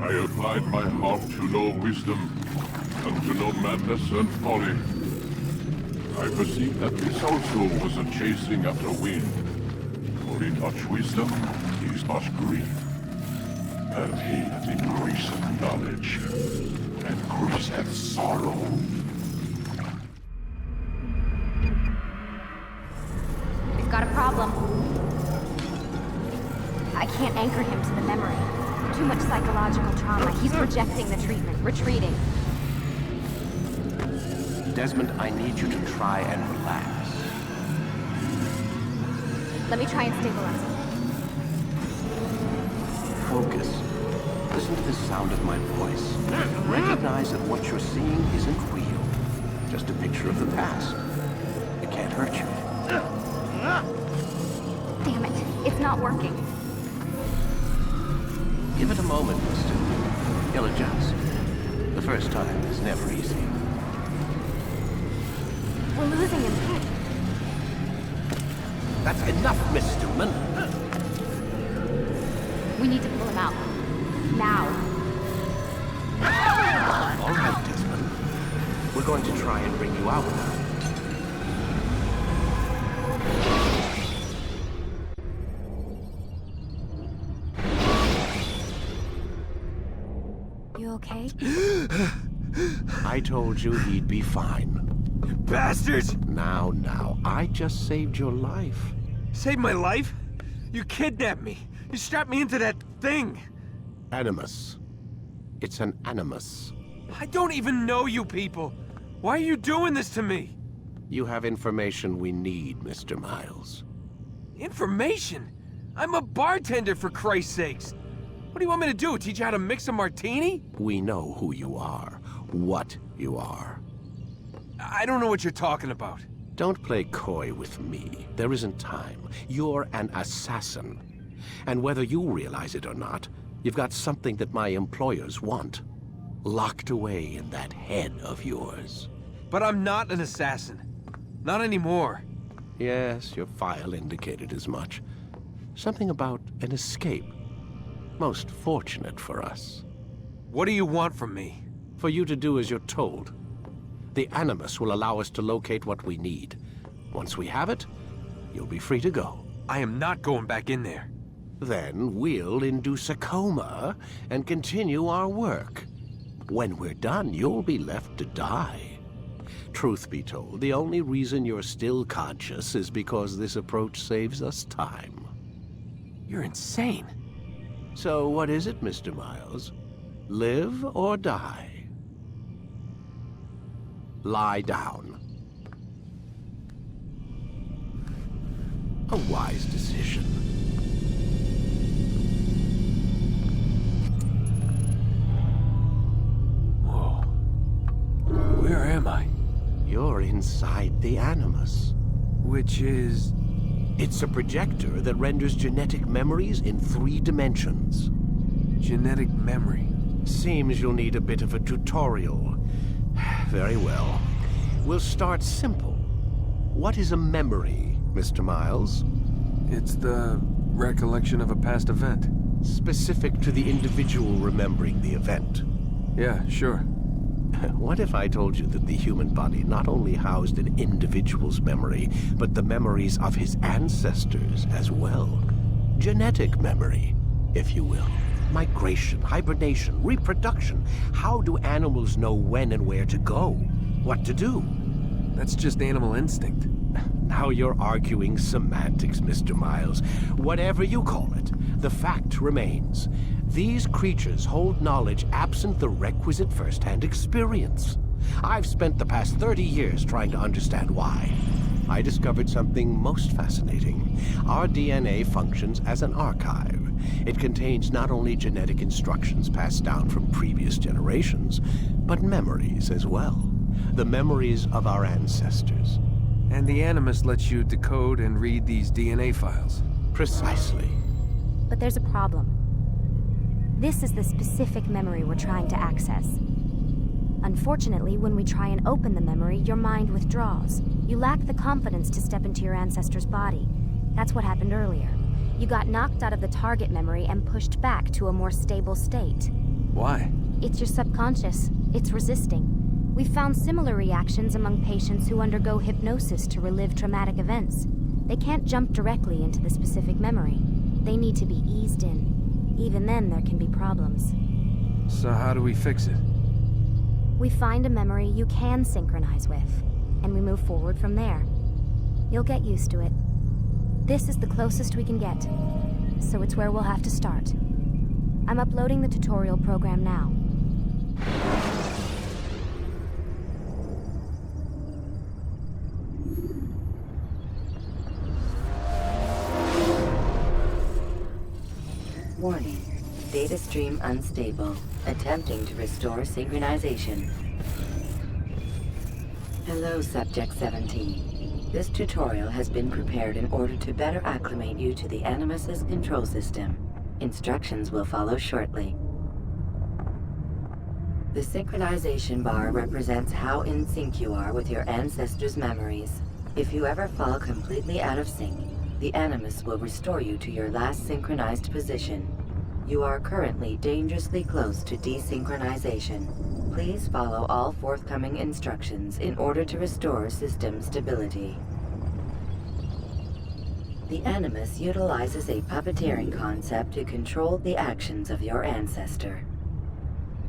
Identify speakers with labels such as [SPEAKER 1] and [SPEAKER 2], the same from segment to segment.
[SPEAKER 1] I applied my heart to know wisdom, and to know madness and folly. I perceived that this also was a chasing after wind. For in much wisdom is much grief. And he that increaseth knowledge increaseth sorrow.
[SPEAKER 2] We've got a problem. I can't anchor him to the memory. Too much psychological trauma. He's rejecting the treatment, retreating.
[SPEAKER 3] Desmond, I need you to try and relax.
[SPEAKER 2] Let me try and stabilize him.
[SPEAKER 3] Focus. Listen to the sound of my voice. Recognize that what you're seeing isn't real. Just a picture of the past. It can't hurt you.
[SPEAKER 2] Damn it. It's not working.
[SPEAKER 3] Give it a moment, mister. He'll adjust. The first time is never easy.
[SPEAKER 2] We're losing him.
[SPEAKER 3] That's enough, Miss Stillman.
[SPEAKER 2] We need to pull him out. Now.
[SPEAKER 3] All right, Desmond. We're going to try and bring you out now.
[SPEAKER 2] You okay?
[SPEAKER 3] I told you he'd be fine.
[SPEAKER 4] Bastards!
[SPEAKER 3] Now, I just saved your life.
[SPEAKER 4] Saved my life? You kidnapped me. You strapped me into that thing.
[SPEAKER 3] Animus. It's an animus.
[SPEAKER 4] I don't even know you people. Why are you doing this to me?
[SPEAKER 3] You have information we need, Mr. Miles.
[SPEAKER 4] Information? I'm a bartender, for Christ's sakes. What do you want me to do? Teach you how to mix a martini?
[SPEAKER 3] We know who you are, what you are.
[SPEAKER 4] I don't know what you're talking about.
[SPEAKER 3] Don't play coy with me. There isn't time. You're an assassin. And whether you realize it or not, you've got something that my employers want. Locked away in that head of yours.
[SPEAKER 4] But I'm not an assassin. Not anymore.
[SPEAKER 3] Yes, your file indicated as much. Something about an escape. Most fortunate for us.
[SPEAKER 4] What do you want from me?
[SPEAKER 3] For you to do as you're told. The Animus will allow us to locate what we need. Once we have it, you'll be free to go.
[SPEAKER 4] I am not going back in there.
[SPEAKER 3] Then we'll induce a coma and continue our work. When we're done, you'll be left to die. Truth be told, the only reason you're still conscious is because this approach saves us time.
[SPEAKER 4] You're insane.
[SPEAKER 3] So what is it, Mr. Miles? Live or die? Lie down. A wise decision.
[SPEAKER 4] Whoa. Where am I?
[SPEAKER 3] You're inside the Animus.
[SPEAKER 4] Which is...
[SPEAKER 3] It's a projector that renders genetic memories in 3 dimensions.
[SPEAKER 4] genetic memory.
[SPEAKER 3] Seems you'll need a bit of a tutorial. Very well. We'll start simple. What is a memory, Mr. Miles?
[SPEAKER 4] It's the recollection of a past event.
[SPEAKER 3] Specific to the individual remembering the event.
[SPEAKER 4] Yeah, sure.
[SPEAKER 3] What if I told you that the human body not only housed an individual's memory, but the memories of his ancestors as well? Genetic memory, if you will. Migration, hibernation, reproduction. How do animals know when and where to go? What to do?
[SPEAKER 4] That's just animal instinct.
[SPEAKER 3] Now you're arguing semantics, Mr. Miles. Whatever you call it, the fact remains. These creatures hold knowledge absent the requisite first-hand experience. I've spent the past 30 years trying to understand why. I discovered something most fascinating. Our DNA functions as an archive. It contains not only genetic instructions passed down from previous generations, but memories as well. The memories of our ancestors.
[SPEAKER 4] And the Animus lets you decode and read these DNA files.
[SPEAKER 3] Precisely.
[SPEAKER 2] But there's a problem. This is the specific memory we're trying to access. Unfortunately, when we try and open the memory, your mind withdraws. You lack the confidence to step into your ancestor's body. That's what happened earlier. You got knocked out of the target memory and pushed back to a more stable state.
[SPEAKER 4] Why?
[SPEAKER 2] It's your subconscious. It's resisting. We've found similar reactions among patients who undergo hypnosis to relive traumatic events. They can't jump directly into the specific memory. They need to be eased in. Even then, there can be problems.
[SPEAKER 4] So how do we fix it?
[SPEAKER 2] We find a memory you can synchronize with, and we move forward from there. You'll get used to it. This is the closest we can get, so it's where we'll have to start. I'm uploading the tutorial program now.
[SPEAKER 5] Warning. Data stream unstable. Attempting to restore synchronization. Hello, Subject 17. This tutorial has been prepared in order to better acclimate you to the Animus's control system. Instructions will follow shortly. The synchronization bar represents how in sync you are with your ancestors' memories. If you ever fall completely out of sync, the Animus will restore you to your last synchronized position. You are currently dangerously close to desynchronization. Please follow all forthcoming instructions in order to restore system stability. The Animus utilizes a puppeteering concept to control the actions of your ancestor.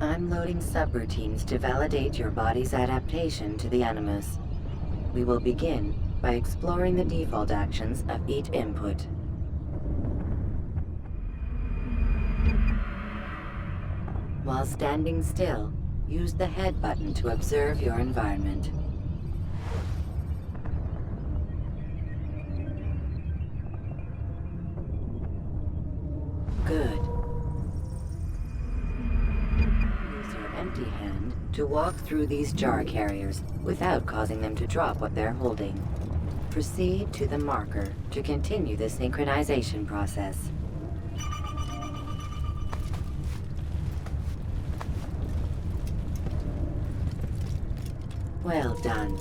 [SPEAKER 5] I'm loading subroutines to validate your body's adaptation to the Animus. We will begin by exploring the default actions of each input. While standing still, use the head button to observe your environment. Good. Use your empty hand to walk through these jar carriers without causing them to drop what they're holding. Proceed to the marker to continue the synchronization process. Well done.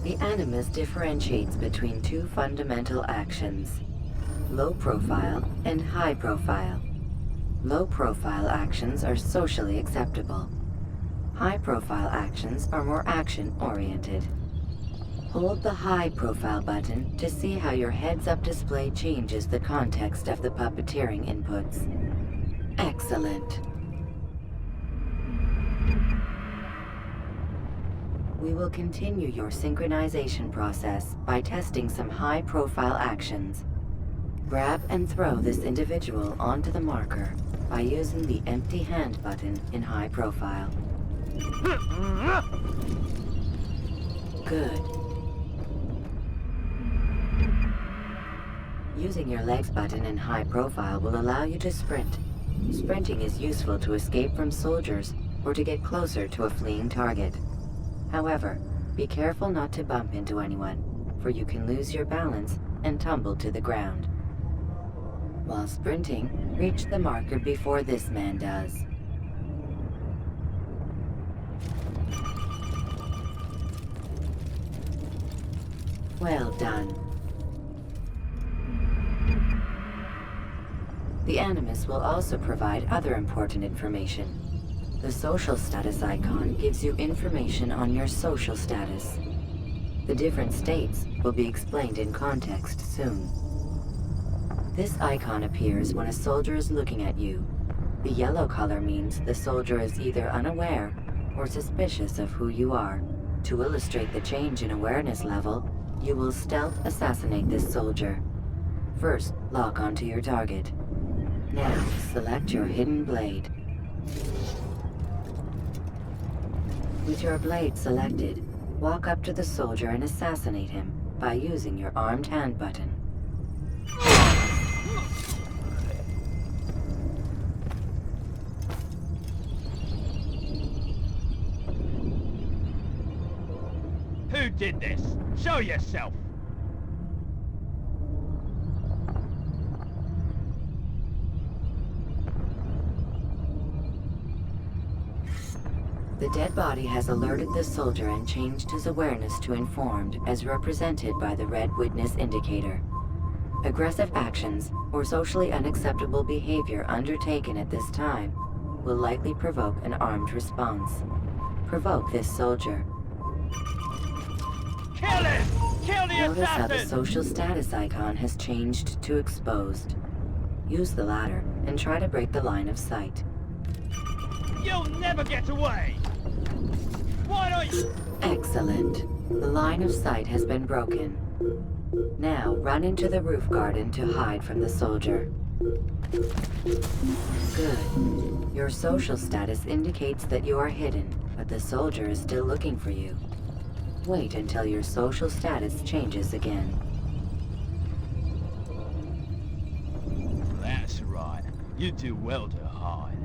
[SPEAKER 5] The Animus differentiates between two fundamental actions: low profile and high profile. Low profile actions are socially acceptable. High profile actions are more action-oriented. Hold the high profile button to see how your heads-up display changes the context of the puppeteering inputs. Excellent. We will continue your synchronization process by testing some high-profile actions. Grab and throw this individual onto the marker by using the empty hand button in high profile. Good. Using your legs button in high profile will allow you to sprint. Sprinting is useful to escape from soldiers or to get closer to a fleeing target. However, be careful not to bump into anyone, for you can lose your balance and tumble to the ground. While sprinting, reach the marker before this man does. Well done. The Animus will also provide other important information. The social status icon gives you information on your social status. The different states will be explained in context soon. This icon appears when a soldier is looking at you. The yellow color means the soldier is either unaware or suspicious of who you are. To illustrate the change in awareness level, you will stealth assassinate this soldier. First, lock onto your target. Now, select your hidden blade. With your blade selected, walk up to the soldier and assassinate him by using your armed hand button.
[SPEAKER 6] Who did this? Show yourself!
[SPEAKER 5] The dead body has alerted the soldier and changed his awareness to informed, as represented by the red witness indicator. Aggressive actions or socially unacceptable behavior undertaken at this time will likely provoke an armed response. Provoke this soldier.
[SPEAKER 6] Kill him! Kill the
[SPEAKER 5] Notice how the
[SPEAKER 6] assassin!
[SPEAKER 5] social status icon has changed to exposed. Use the ladder and try to break the line of sight.
[SPEAKER 6] You'll never get away! Why don't you...
[SPEAKER 5] Excellent. The line of sight has been broken. Now run into the roof garden to hide from the soldier. Good. Your social status indicates that you are hidden, but the soldier is still looking for you. Wait until your social status changes again.
[SPEAKER 6] That's right. You do well to hide.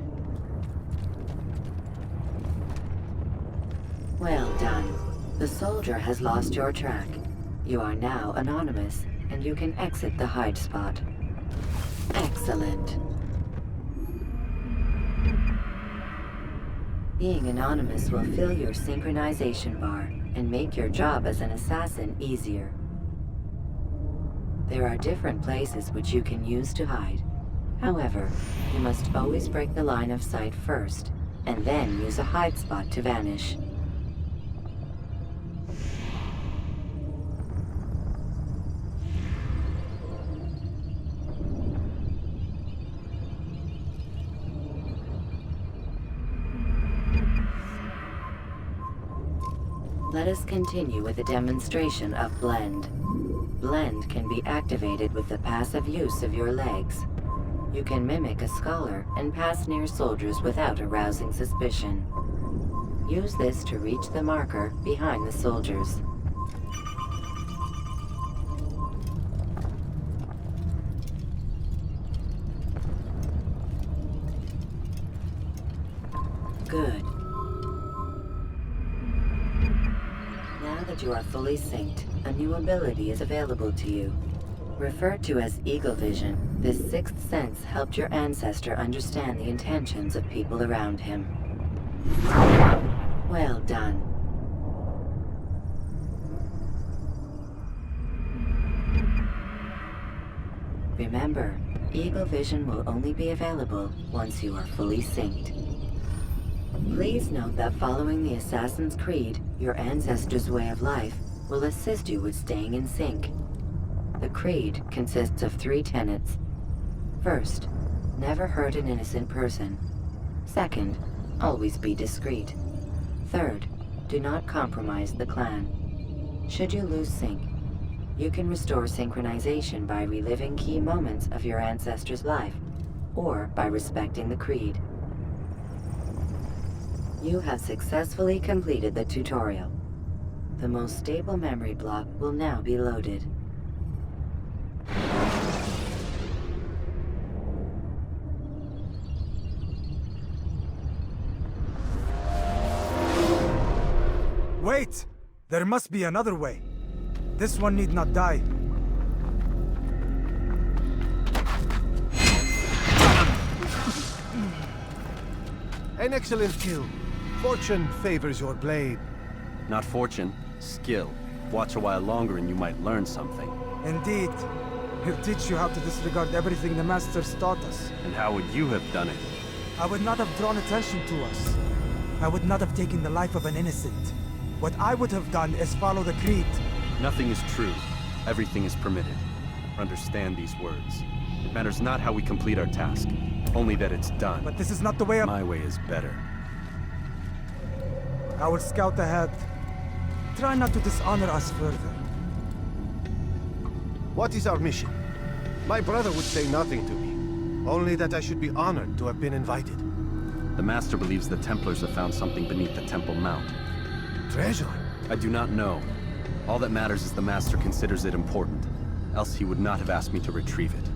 [SPEAKER 5] Well done. The soldier has lost your track. You are now anonymous, and you can exit the hide spot. Excellent. Being anonymous will fill your synchronization bar and make your job as an assassin easier. There are different places which you can use to hide. However, you must always break the line of sight first, and then use a hide spot to vanish. Let us continue with a demonstration of Blend. Blend can be activated with the passive use of your legs. You can mimic a scholar and pass near soldiers without arousing suspicion. Use this to reach the marker behind the soldiers. Good. Now that you are fully synced, a new ability is available to you. Referred to as Eagle Vision, this sixth sense helped your ancestor understand the intentions of people around him. Well done. Remember, Eagle Vision will only be available once you are fully synced. Please note that following the Assassin's Creed, your ancestors' way of life will assist you with staying in sync. The Creed consists of 3 tenets. First, never hurt an innocent person. Second, always be discreet. Third, do not compromise the clan. Should you lose sync, you can restore synchronization by reliving key moments of your ancestor's life, or by respecting the Creed. You have successfully completed the tutorial. The most stable memory block will now be loaded.
[SPEAKER 7] Wait! There must be another way. This one need not die.
[SPEAKER 3] An excellent kill. Fortune favors your blade.
[SPEAKER 8] Not fortune, skill. Watch a while longer and you might learn something.
[SPEAKER 7] Indeed. He'll teach you how to disregard everything the Masters taught us.
[SPEAKER 8] And how would you have done it?
[SPEAKER 7] I would not have drawn attention to us. I would not have taken the life of an innocent. What I would have done is follow the Creed.
[SPEAKER 8] Nothing is true. Everything is permitted. Understand these words. It matters not how we complete our task, only that it's done.
[SPEAKER 7] But this is not the way
[SPEAKER 8] My way is better.
[SPEAKER 7] I will scout ahead. Try not to dishonor us further.
[SPEAKER 3] What is our mission? My brother would say nothing to me. Only that I should be honored to have been invited.
[SPEAKER 8] The Master believes the Templars have found something beneath the Temple Mount.
[SPEAKER 3] Treasure?
[SPEAKER 8] I do not know. All that matters is the Master considers it important. Else he would not have asked me to retrieve it.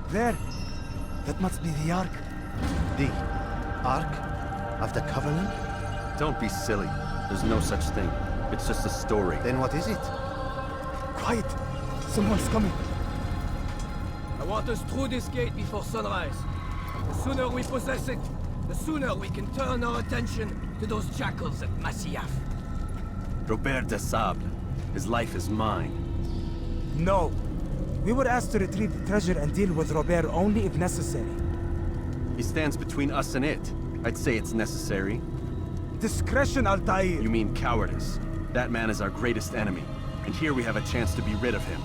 [SPEAKER 7] There. That must be the Ark.
[SPEAKER 9] The Ark of the Covenant?
[SPEAKER 8] Don't be silly. There's no such thing. It's just a story.
[SPEAKER 9] Then what is it?
[SPEAKER 7] Quiet! Someone's coming.
[SPEAKER 10] I want us through this gate before sunrise. The sooner we possess it, the sooner we can turn our attention to those jackals at Masyaf.
[SPEAKER 8] Robert de Sable. His life is mine.
[SPEAKER 7] No. We were asked to retrieve the treasure and deal with Robert only if necessary.
[SPEAKER 8] He stands between us and it. I'd say it's necessary.
[SPEAKER 7] Discretion, Altair!
[SPEAKER 8] You mean cowardice. That man is our greatest enemy, and here we have a chance to be rid of him.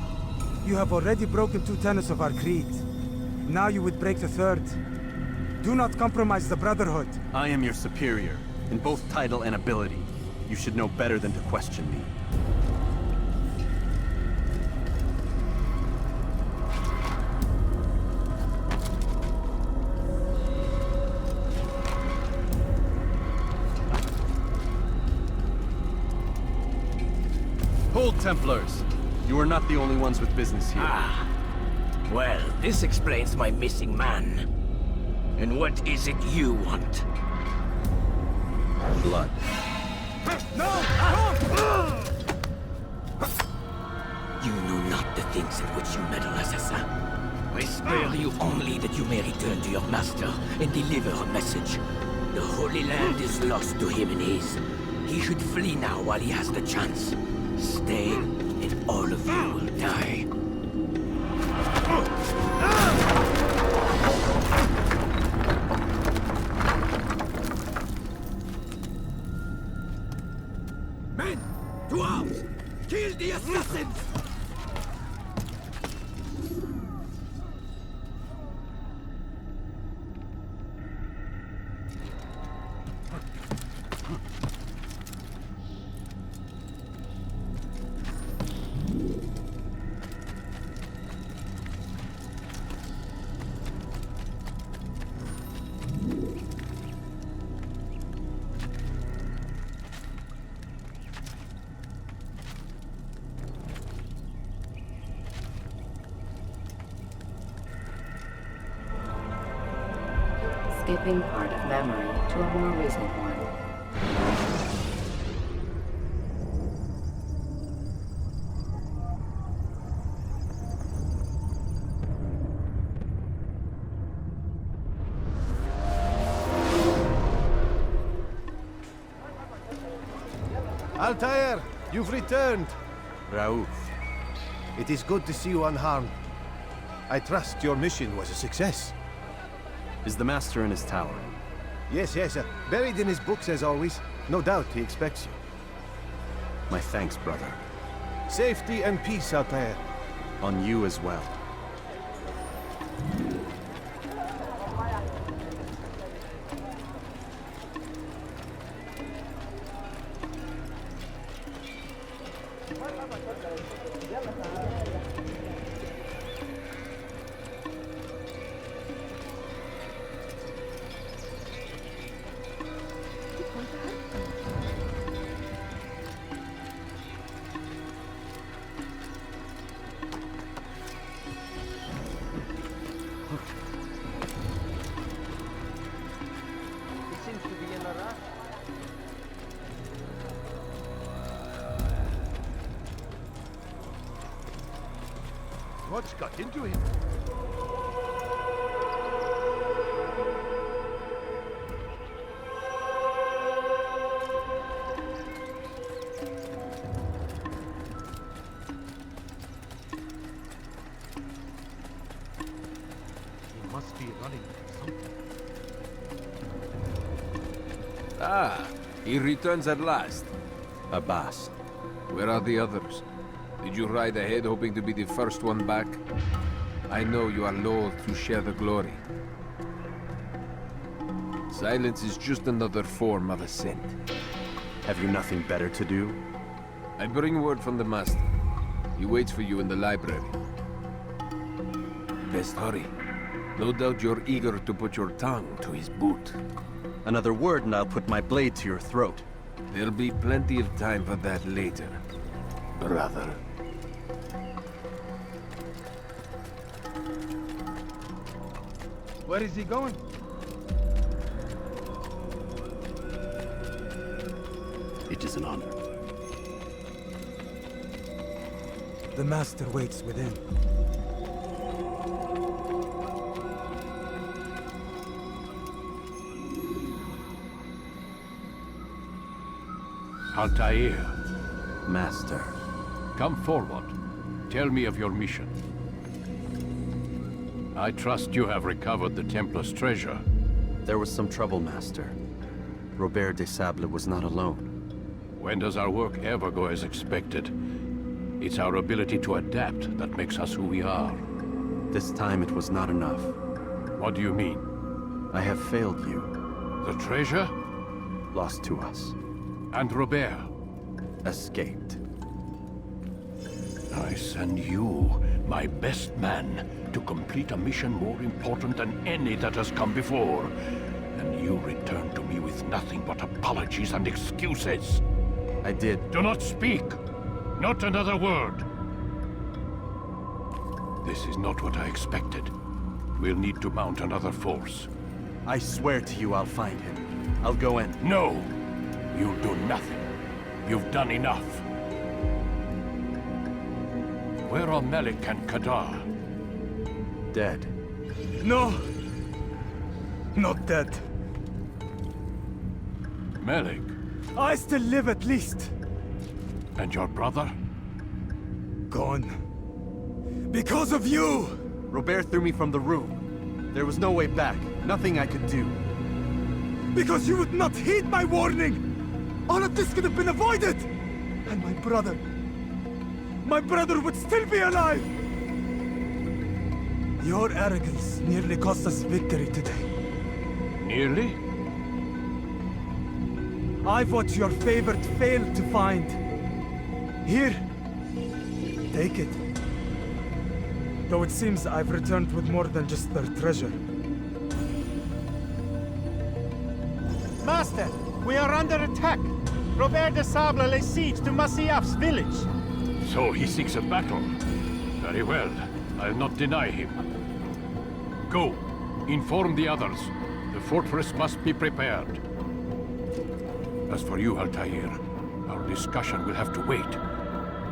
[SPEAKER 7] You have already broken 2 tenets of our creed. Now you would break the 3rd. Do not compromise the Brotherhood.
[SPEAKER 8] I am your superior, in both title and ability. You should know better than to question me. Hold, Templars! You are not the only ones with business here.
[SPEAKER 10] Ah. Well, this explains my missing man. And what is it you want?
[SPEAKER 8] Blood.
[SPEAKER 10] No! You know not the things in which you meddle, assassin. I spare you only that you may return to your master and deliver a message. The Holy Land is lost to him and his. He should flee now while he has the chance. Stay, and all of you will die. Men, to arms! Kill the assassins!
[SPEAKER 5] Skipping part of memory to a more recent one.
[SPEAKER 9] Altair, you've returned.
[SPEAKER 8] Raouf.
[SPEAKER 9] It is good to see you unharmed. I trust your mission was a success.
[SPEAKER 8] Is the Master in his tower?
[SPEAKER 9] Yes, buried in his books as always. No doubt he expects you.
[SPEAKER 8] My thanks, brother.
[SPEAKER 9] Safety and peace, Altair.
[SPEAKER 8] On you as well.
[SPEAKER 9] What's got into him? He must be running from something.
[SPEAKER 4] Ah, he returns at last.
[SPEAKER 8] Abbas.
[SPEAKER 4] Where are the others? Did you ride ahead hoping to be the first one back? I know you are loath to share the glory. Silence is just another form of assent.
[SPEAKER 8] Have you nothing better to do?
[SPEAKER 4] I bring word from the Master. He waits for you in the library. Best hurry. No doubt you're eager to put your tongue to his boot.
[SPEAKER 8] Another word and I'll put my blade to your throat.
[SPEAKER 4] There'll be plenty of time for that later, brother.
[SPEAKER 6] Where is he going?
[SPEAKER 11] It is an honor.
[SPEAKER 7] The Master waits within.
[SPEAKER 1] Altair,
[SPEAKER 8] Master.
[SPEAKER 1] come forward. Tell me of your mission. I trust you have recovered the Templar's treasure.
[SPEAKER 8] There was some trouble, Master. Robert de Sable was not alone.
[SPEAKER 1] When does our work ever go as expected? It's our ability to adapt that makes us who we are.
[SPEAKER 8] This time it was not enough.
[SPEAKER 1] What do you mean?
[SPEAKER 8] I have failed you.
[SPEAKER 1] The treasure?
[SPEAKER 8] Lost to us.
[SPEAKER 1] And Robert?
[SPEAKER 8] Escaped.
[SPEAKER 1] I send you, my best man, to complete a mission more important than any that has come before. And you return to me with nothing but apologies and excuses.
[SPEAKER 8] I did.
[SPEAKER 1] Do not speak! Not another word! This is not what I expected. We'll need to mount another force.
[SPEAKER 8] I swear to you I'll find him. I'll go in.
[SPEAKER 1] No! You'll do nothing. You've done enough. Where are Melik and Kadar?
[SPEAKER 8] Dead.
[SPEAKER 7] No! Not dead.
[SPEAKER 1] Melik?
[SPEAKER 7] I still live at least.
[SPEAKER 1] And your brother?
[SPEAKER 7] Gone. Because of you!
[SPEAKER 8] Robert threw me from the room. There was no way back. Nothing I could do.
[SPEAKER 7] Because you would not heed my warning! All of this could have been avoided! And my brother would still be alive! Your arrogance nearly cost us victory today.
[SPEAKER 1] Nearly?
[SPEAKER 7] I've what your favorite failed to find. Here. Take it. Though it seems I've returned with more than just their treasure.
[SPEAKER 6] Master, we are under attack. Robert de Sable lays siege to Masyaf's village.
[SPEAKER 1] So he seeks a battle. Very well. I'll not deny him. Go. Inform the others. The fortress must be prepared. As for you, Altair, our discussion will have to wait.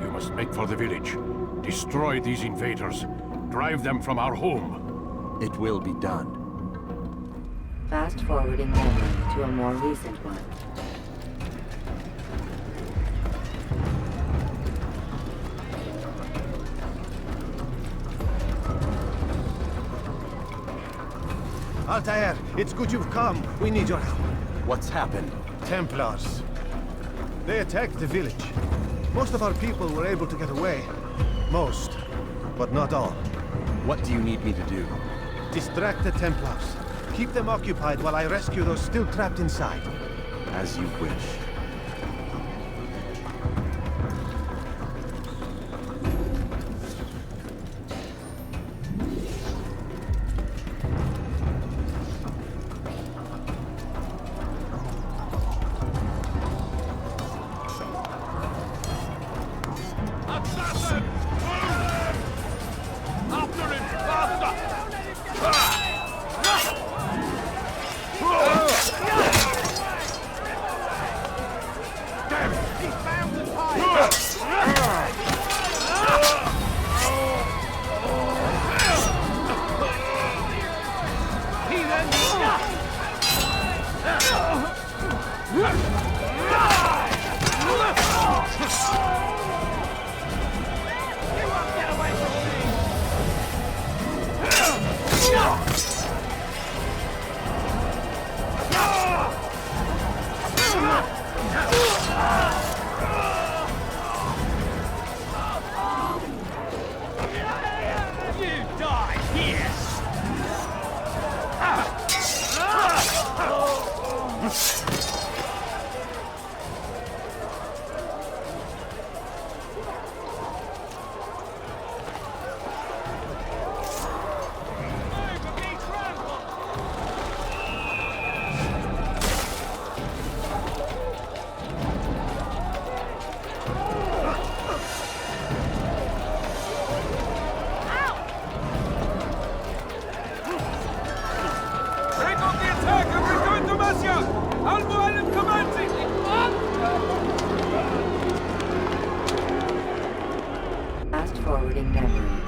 [SPEAKER 1] You must make for the village. Destroy these invaders. Drive them from our home.
[SPEAKER 8] It will be done.
[SPEAKER 5] Fast forwarding memory to a more recent one.
[SPEAKER 9] Altair, it's good you've come. We need your help.
[SPEAKER 8] What's happened?
[SPEAKER 9] Templars. They attacked the village. Most of our people were able to get away. Most, but not all.
[SPEAKER 8] What do you need me to do?
[SPEAKER 9] Distract the Templars. Keep them occupied while I rescue those still trapped inside.
[SPEAKER 8] As you wish.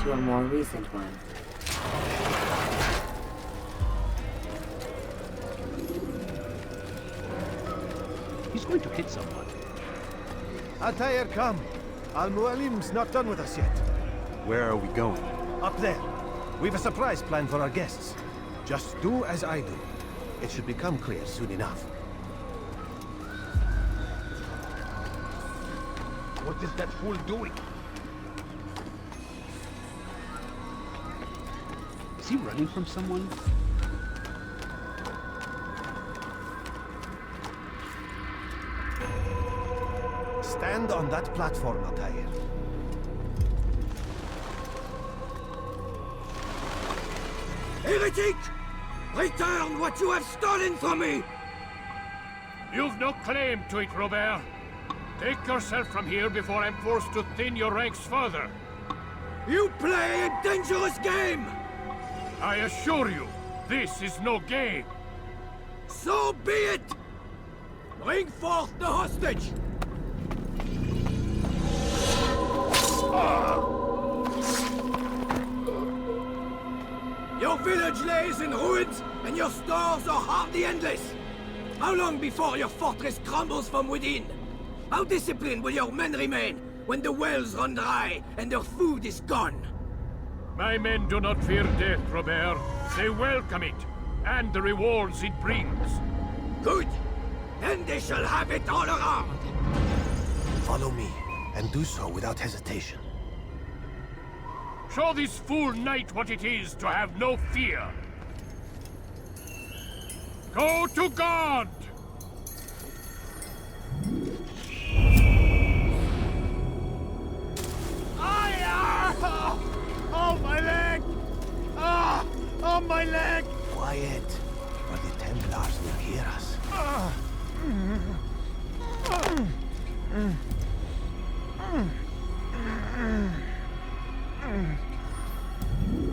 [SPEAKER 5] to a more recent one.
[SPEAKER 11] He's going to hit someone.
[SPEAKER 9] Altair, come. Al-Mualim's not done with us yet.
[SPEAKER 8] Where are we going?
[SPEAKER 9] Up there. We've a surprise plan for our guests. Just do as I do. It should become clear soon enough.
[SPEAKER 11] What is that fool doing? Is he running from someone?
[SPEAKER 9] Stand on that platform, Altair.
[SPEAKER 10] Heretic! Return what you have stolen from me!
[SPEAKER 1] You've no claim to it, Robert. Take yourself from here before I'm forced to thin your ranks further.
[SPEAKER 10] You play a dangerous game!
[SPEAKER 1] I assure you, this is no game.
[SPEAKER 10] So be it! Bring forth the hostage! Your village lays in ruins, and your stores are hardly endless. How long before your fortress crumbles from within? How disciplined will your men remain when the wells run dry and their food is gone?
[SPEAKER 1] My men do not fear death, Robert. They welcome it, and the rewards it brings.
[SPEAKER 10] Good. Then they shall have it all around.
[SPEAKER 9] Follow me, and do so without hesitation.
[SPEAKER 1] Show this fool knight what it is to have no fear. Go to God!
[SPEAKER 6] Oh, my leg! Ah! Oh, my leg!
[SPEAKER 9] Quiet, or the Templars will hear us.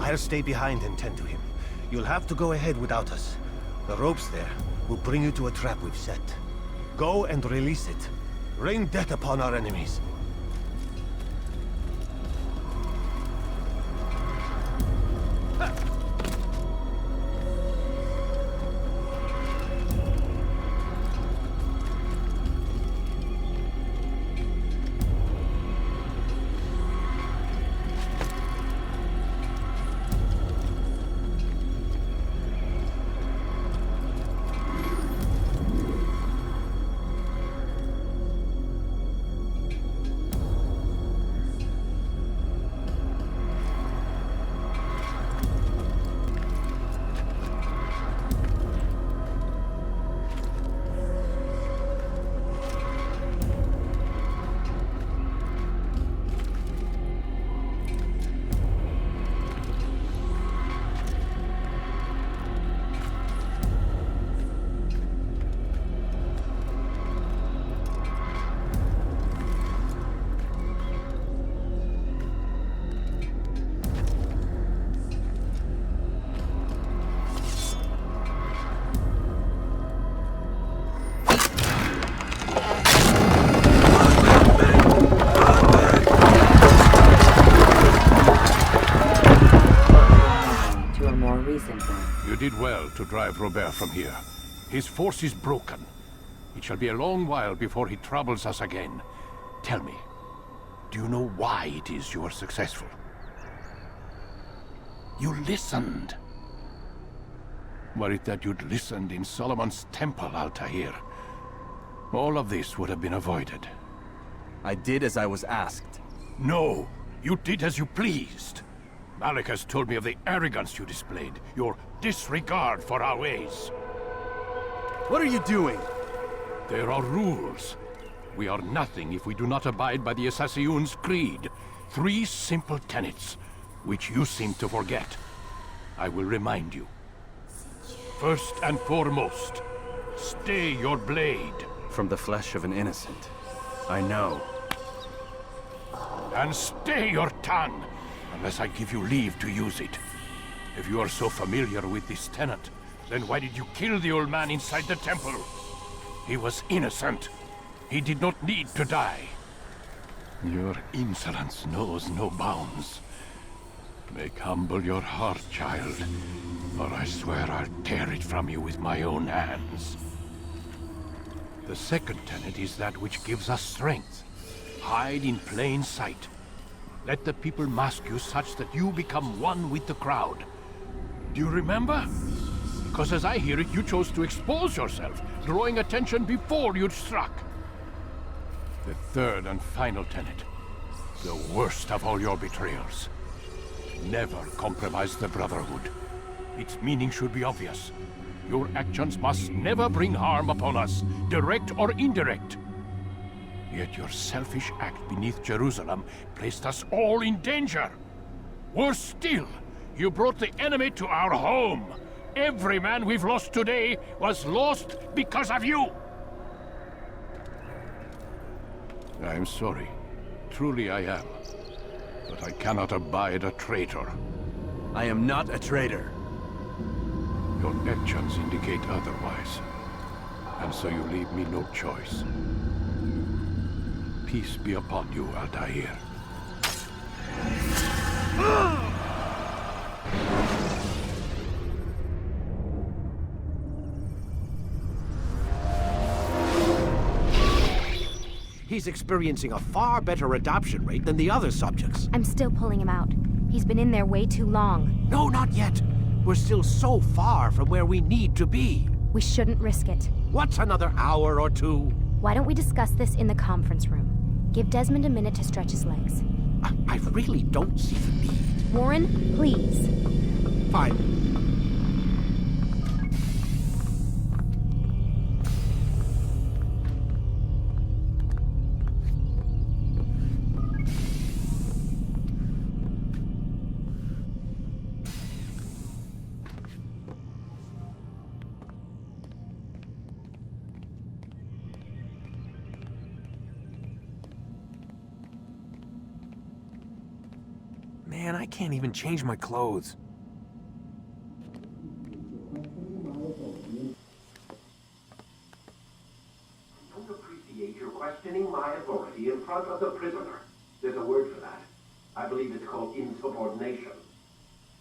[SPEAKER 9] I'll stay behind and tend to him. You'll have to go ahead without us. The ropes there will bring you to a trap we've set. Go and release it. Rain death upon our enemies.
[SPEAKER 1] You did well to drive Robert from here. His force is broken. It shall be a long while before he troubles us again. Tell me, do you know why it is you are successful? You listened. Were it that you'd listened in Solomon's temple, Altair, all of this would have been avoided.
[SPEAKER 8] I did as I was asked.
[SPEAKER 1] No, you did as you pleased. Malik has told me of the arrogance you displayed, your disregard for our ways.
[SPEAKER 8] What are you doing?
[SPEAKER 1] There are rules. We are nothing if we do not abide by the Assassin's creed. 3 simple tenets, which you seem to forget. I will remind you. First and foremost, stay your blade.
[SPEAKER 8] From the flesh of an innocent. I know.
[SPEAKER 1] And stay your tongue, unless I give you leave to use it. If you are so familiar with this tenet, then why did you kill the old man inside the temple? He was innocent. He did not need to die. Your insolence knows no bounds.
[SPEAKER 3] Make humble your heart, child, or I swear I'll tear it from you with my own hands. The second tenet is that which gives us strength. Hide in plain sight. Let the people mask you such that you become one with the crowd. Do you remember? Because as I hear it, you chose to expose yourself, drawing attention before you'd struck. The third and final tenet. The worst of all your betrayals. Never compromise the Brotherhood. Its meaning should be obvious. Your actions must never bring harm upon us, direct or indirect. Yet your selfish act beneath Jerusalem placed us all in danger. Worse still, you brought the enemy to our home. Every man we've lost today was lost because of you. I'm sorry. Truly I am. But I cannot abide a traitor.
[SPEAKER 8] I am not a traitor.
[SPEAKER 3] Your actions indicate otherwise. And so you leave me no choice. Peace be upon you, Altair. He's experiencing a far better adoption rate than the other subjects.
[SPEAKER 2] I'm still pulling him out. He's been in there way too long.
[SPEAKER 3] No, not yet. We're still so far from where we need to be.
[SPEAKER 2] We shouldn't risk it.
[SPEAKER 3] What's another hour or two?
[SPEAKER 2] Why don't we discuss this in the conference room? Give Desmond a minute to stretch his legs.
[SPEAKER 3] I really don't see the need.
[SPEAKER 2] Warren, please.
[SPEAKER 3] Fine.
[SPEAKER 4] Man, I can't even change my clothes.
[SPEAKER 12] I don't appreciate your questioning my authority in front of the prisoner. There's a word for that. I believe it's called insubordination.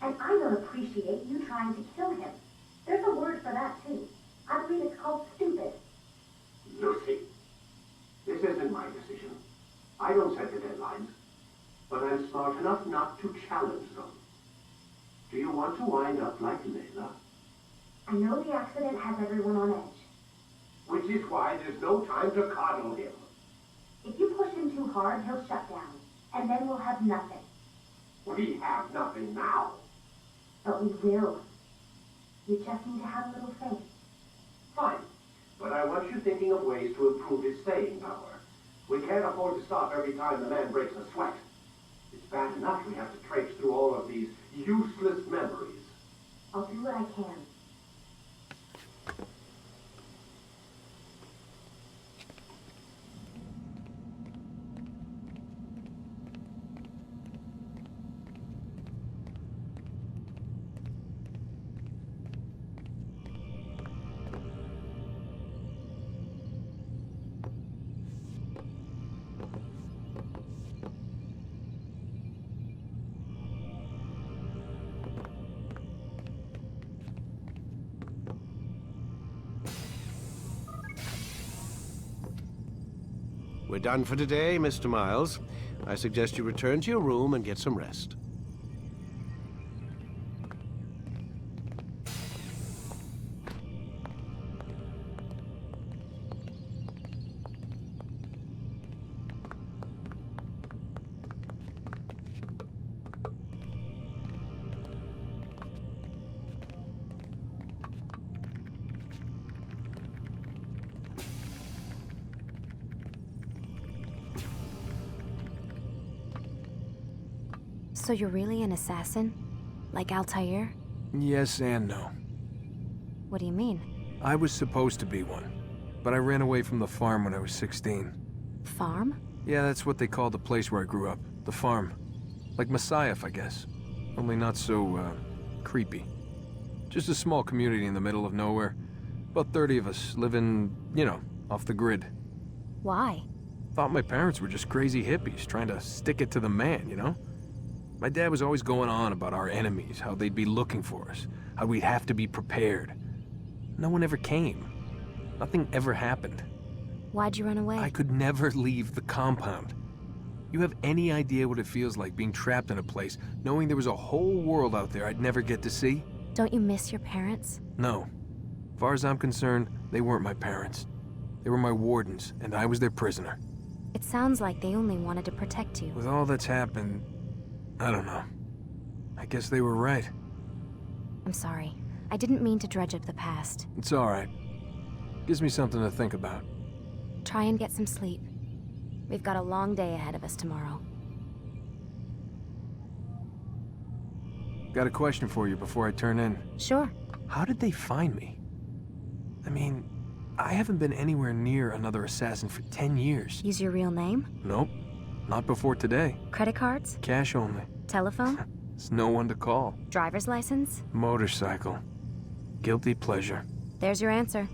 [SPEAKER 13] And I don't appreciate you trying to kill him. There's a word for that, too. I believe it's called stupid.
[SPEAKER 12] Lucy, this isn't my decision. I don't set the deadlines. But I'm smart enough not to challenge them. Do you want to wind up like Layla?
[SPEAKER 13] I know the accident has everyone on edge.
[SPEAKER 12] Which is why there's no time to coddle him.
[SPEAKER 13] If you push him too hard, he'll shut down. And then we'll have nothing.
[SPEAKER 12] We have nothing now.
[SPEAKER 13] But we will. You just need to have a little faith.
[SPEAKER 12] Fine. But I want you thinking of ways to improve his staying power. We can't afford to stop every time the man breaks a sweat. It's bad enough we have to traipse through all of these useless memories.
[SPEAKER 13] I'll do what I can.
[SPEAKER 3] We're done for today, Mr. Miles. I suggest you return to your room and get some rest.
[SPEAKER 2] So you're really an assassin? Like Altair?
[SPEAKER 4] Yes and no.
[SPEAKER 2] What do you mean?
[SPEAKER 4] I was supposed to be one, but I ran away from the farm when I was 16.
[SPEAKER 2] Farm?
[SPEAKER 4] Yeah, that's what they called the place where I grew up. The farm. Like Messiah, I guess. Only not so, creepy. Just a small community in the middle of nowhere. About 30 of us living, you know, off the grid.
[SPEAKER 2] Why?
[SPEAKER 4] Thought my parents were just crazy hippies trying to stick it to the man, you know? My dad was always going on about our enemies, how they'd be looking for us, how we'd have to be prepared. No one ever came. Nothing ever happened.
[SPEAKER 2] Why'd you run away?
[SPEAKER 4] I could never leave the compound. You have any idea what it feels like being trapped in a place, knowing there was a whole world out there I'd never get to see?
[SPEAKER 2] Don't you miss your parents?
[SPEAKER 4] No. As far as I'm concerned, they weren't my parents. They were my wardens, and I was their prisoner.
[SPEAKER 2] It sounds like they only wanted to protect you.
[SPEAKER 4] With all that's happened, I don't know. I guess they were right.
[SPEAKER 2] I'm sorry. I didn't mean to dredge up the past.
[SPEAKER 4] It's all right. Gives me something to think about.
[SPEAKER 2] Try and get some sleep. We've got a long day ahead of us tomorrow.
[SPEAKER 4] Got a question for you before I turn in.
[SPEAKER 2] Sure.
[SPEAKER 4] How did they find me? I mean, I haven't been anywhere near another assassin for 10 years.
[SPEAKER 2] Use your real name?
[SPEAKER 4] Nope. Not before today.
[SPEAKER 2] Credit cards?
[SPEAKER 4] Cash only.
[SPEAKER 2] Telephone?
[SPEAKER 4] There's no one to call.
[SPEAKER 2] Driver's license?
[SPEAKER 4] Motorcycle. Guilty pleasure.
[SPEAKER 2] There's your answer.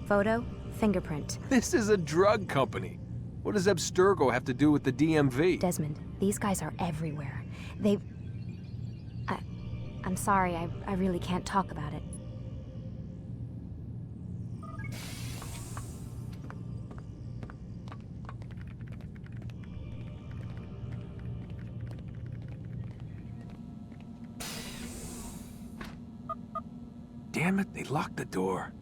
[SPEAKER 2] Photo, fingerprint.
[SPEAKER 4] This is a drug company. What does Abstergo have to do with the DMV?
[SPEAKER 2] Desmond, these guys are everywhere. They've... I'm sorry, I really can't talk about it.
[SPEAKER 4] Damn it, they locked the door.